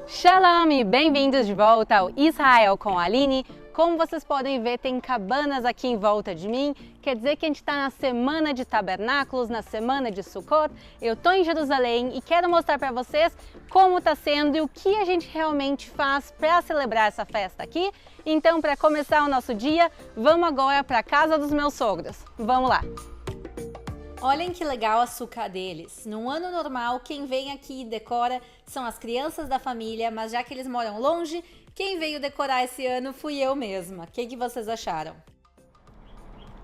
Shalom e bem-vindos de volta ao Israel com a Aline. Como vocês podem ver, tem cabanas aqui em volta de mim. Quer dizer que a gente está na semana de tabernáculos, na semana de Sukkot. Eu estou em Jerusalém e quero mostrar para vocês como está sendo e o que a gente realmente faz para celebrar essa festa aqui. Então, para começar o nosso dia, vamos agora para a casa dos meus sogros. Vamos lá! Olhem que legal a sucá deles. Num ano normal, quem vem aqui e decora são as crianças da família, mas já que eles moram longe, quem veio decorar esse ano fui eu mesma. O que vocês acharam?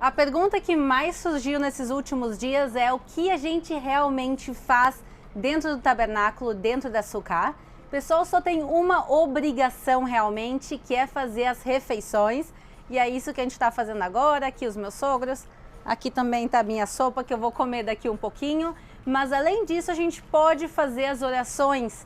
A pergunta que mais surgiu nesses últimos dias é o que a gente realmente faz dentro do tabernáculo, dentro da sucá. O pessoal só tem uma obrigação realmente, que é fazer as refeições. E é isso que a gente está fazendo agora, aqui os meus sogros. Aqui também está a minha sopa, que eu vou comer daqui um pouquinho. Mas além disso, a gente pode fazer as orações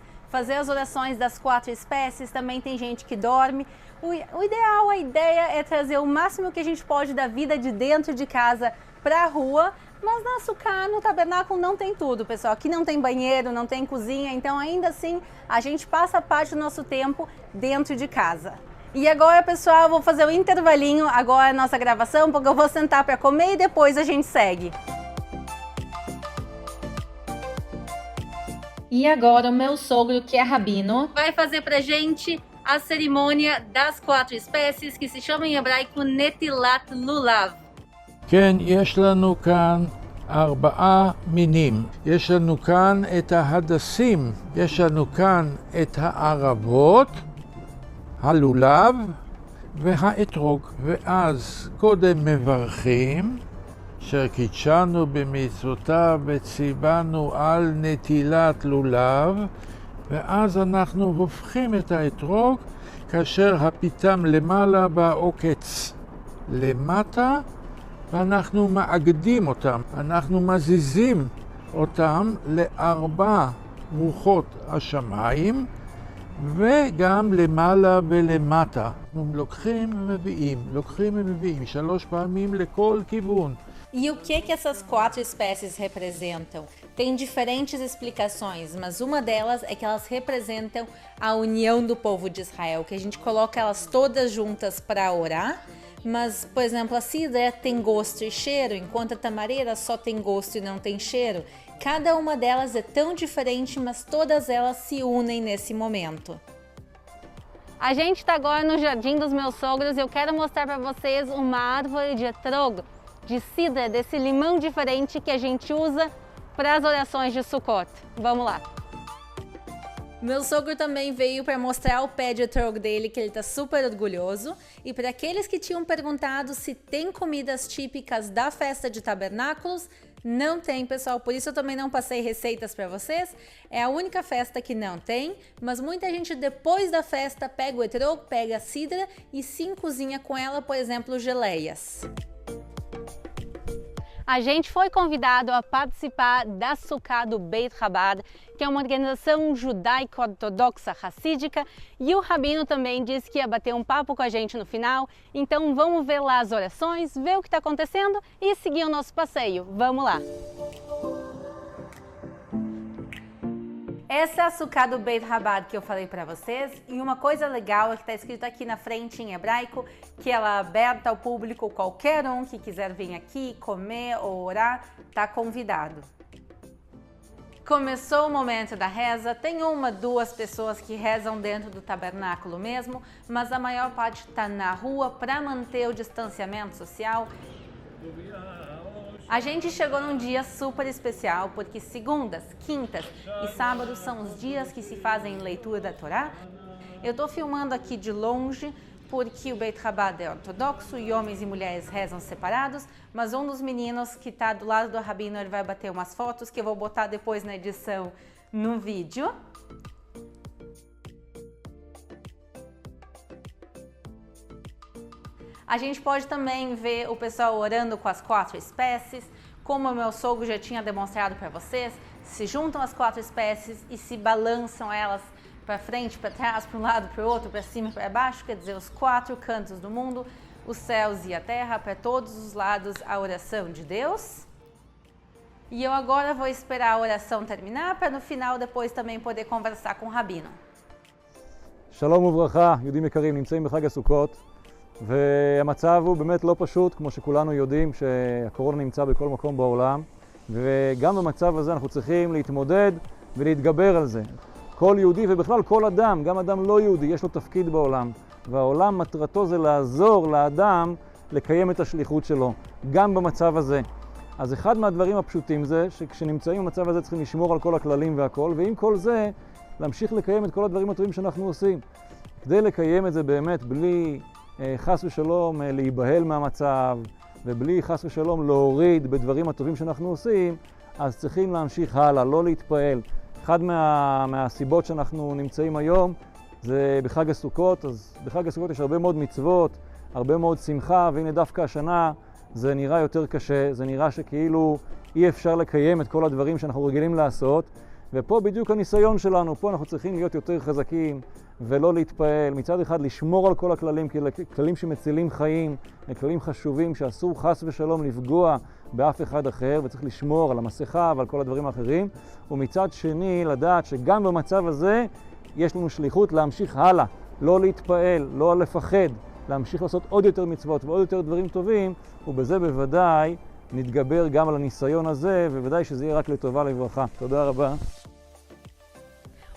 das 4 espécies. Também tem gente que dorme. O ideal, a ideia é trazer o máximo que a gente pode da vida de dentro de casa para a rua. Mas na sucá, no tabernáculo, não tem tudo, pessoal. Aqui não tem banheiro, não tem cozinha. Então, ainda assim, a gente passa parte do nosso tempo dentro de casa. E agora, pessoal, eu vou fazer um intervalinho agora na nossa gravação, porque eu vou sentar para comer e depois a gente segue. E agora o meu sogro, que é rabino, vai fazer pra gente a cerimônia das 4 espécies, que se chama em hebraico Netilat Lulav. כן, יש לנו כאן 4 מינים. יש לנו כאן את ההדסים, יש לנו כאן את הערבות, הלולב והאתרוג. ואז קודם מברכים, אשר קידשנו במצוותיו וציוונו על נטילת לולב, ואז אנחנו הופכים את האתרוג כאשר הפיתם למעלה והעוקץ למטה, ואנחנו מאגדים אותם, אנחנו מזיזים אותם ל4 רוחות השמיים, וגם למעלה ולמטה. אנחנו לוקחים ומביאים 3 פעמים לכל כיוון. E o que essas 4 espécies representam? Tem diferentes explicações, mas uma delas é que elas representam a união do povo de Israel, que a gente coloca elas todas juntas para orar. Mas, por exemplo, a cidra tem gosto e cheiro, enquanto a tamareira só tem gosto e não tem cheiro. Cada uma delas é tão diferente, mas todas elas se unem nesse momento. A gente está agora no jardim dos meus sogros e eu quero mostrar para vocês uma árvore de etrog, de cidra, desse limão diferente que a gente usa para as orações de Sukkot. Vamos lá! Meu sogro também veio para mostrar o pé de etrog dele, que ele está super orgulhoso. E para aqueles que tinham perguntado se tem comidas típicas da festa de tabernáculos, não tem, pessoal. Por isso eu também não passei receitas para vocês. É a única festa que não tem, mas muita gente depois da festa pega o etrog, pega a cidra e sim cozinha com ela, por exemplo, geleias. A gente foi convidado a participar da sucá do Beit Chabad, que é uma organização judaico-ortodoxa racídica, e o rabino também disse que ia bater um papo com a gente no final. Então vamos ver lá as orações, ver o que está acontecendo e seguir o nosso passeio. Vamos lá! Essa é a sucá do Beit Chabad que eu falei para vocês, e uma coisa legal é que está escrito aqui na frente em hebraico que ela é aberta ao público, qualquer um que quiser vir aqui comer ou orar, está convidado. Começou o momento da reza, tem 2 pessoas que rezam dentro do tabernáculo mesmo, mas a maior parte está na rua para manter o distanciamento social. A gente chegou num dia super especial, porque segundas, quintas e sábados são os dias que se fazem leitura da Torá. Eu estou filmando aqui de longe, porque o Beit Chabad é ortodoxo e homens e mulheres rezam separados, mas um dos meninos que está do lado do rabino, ele vai bater umas fotos que eu vou botar depois na edição no vídeo. A gente pode também ver o pessoal orando com as 4 espécies. Como o meu sogro já tinha demonstrado para vocês, se juntam as 4 espécies e se balançam elas para frente, para trás, para um lado, para o outro, para cima e para baixo, quer dizer, os 4 cantos do mundo, os céus e a terra, para todos os lados a oração de Deus. E eu agora vou esperar a oração terminar para no final depois também poder conversar com o rabino. שלום וברכה, יהודים יקרים, נמצאים בחג הסוכות, והמצב הוא באמת לא פשוט, כמו שכולנו יודעים שהקורונה נמצא בכל מקום בעולם, וגם במצב הזה אנחנו צריכים להתמודד ולהתגבר על זה. כל יהודי ובכלל כל אדם, גם אדם לא יהודי, יש לו תפקיד בעולם, והעולם מטרתו זה לעזור לאדם לקיים את השליחות שלו, גם במצב הזה. אז אחד מהדברים הפשוטים זה שכשנמצאים במצב הזה צריכים לשמור על כל הכללים והכל, ועם כל זה להמשיך לקיים את כל הדברים הטובים שאנחנו עושים. כדי לקיים את זה באמת בלי חס ושלום להיבהל מהמצב, ובלי חס ושלום להוריד בדברים הטובים שאנחנו עושים, אז צריכים להמשיך הלאה, לא להתפעל. אחד מהסיבות שאנחנו נמצאים היום זה בחג הסוכות, אז בחג הסוכות יש הרבה מאוד מצוות, הרבה מאוד שמחה, והנה דווקא השנה זה נראה יותר קשה, זה נראה שכאילו אי אפשר לקיים את כל הדברים שאנחנו רגילים לעשות, ופה בדיוק הניסיון שלנו, פה אנחנו צריכים להיות יותר חזקים ולא להתפעל. מצד אחד לשמור על כל הכללים, כללים שמצילים חיים, כללים חשובים שאסור חס ושלום לפגוע באף אחד אחר, וצריך לשמור על המסכה ועל כל הדברים האחרים, ומצד שני לדעת שגם במצב הזה יש לנו שליחות להמשיך הלאה, לא להתפעל, לא לפחד, להמשיך לעשות עוד יותר מצוות ועוד יותר דברים טובים, ובזה בוודאי נתגבר גם על הניסיון הזה, ובוודאי שזה יהיה רק לטובה לברכה. תודה רבה.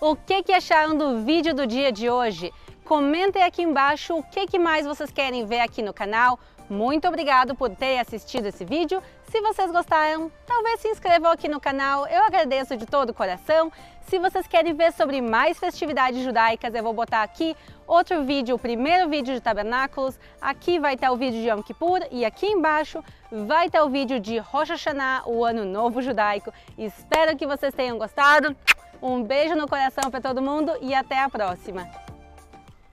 O que acharam do vídeo do dia de hoje? Comentem aqui embaixo o que mais vocês querem ver aqui no canal. Muito obrigado por terem assistido esse vídeo. Se vocês gostaram, talvez se inscrevam aqui no canal, eu agradeço de todo o coração. Se vocês querem ver sobre mais festividades judaicas, eu vou botar aqui outro vídeo, o primeiro vídeo de tabernáculos. Aqui vai estar o vídeo de Yom Kippur e aqui embaixo vai estar o vídeo de Rosh Hashanah, o Ano Novo Judaico. Espero que vocês tenham gostado. Um beijo no coração para todo mundo e até a próxima!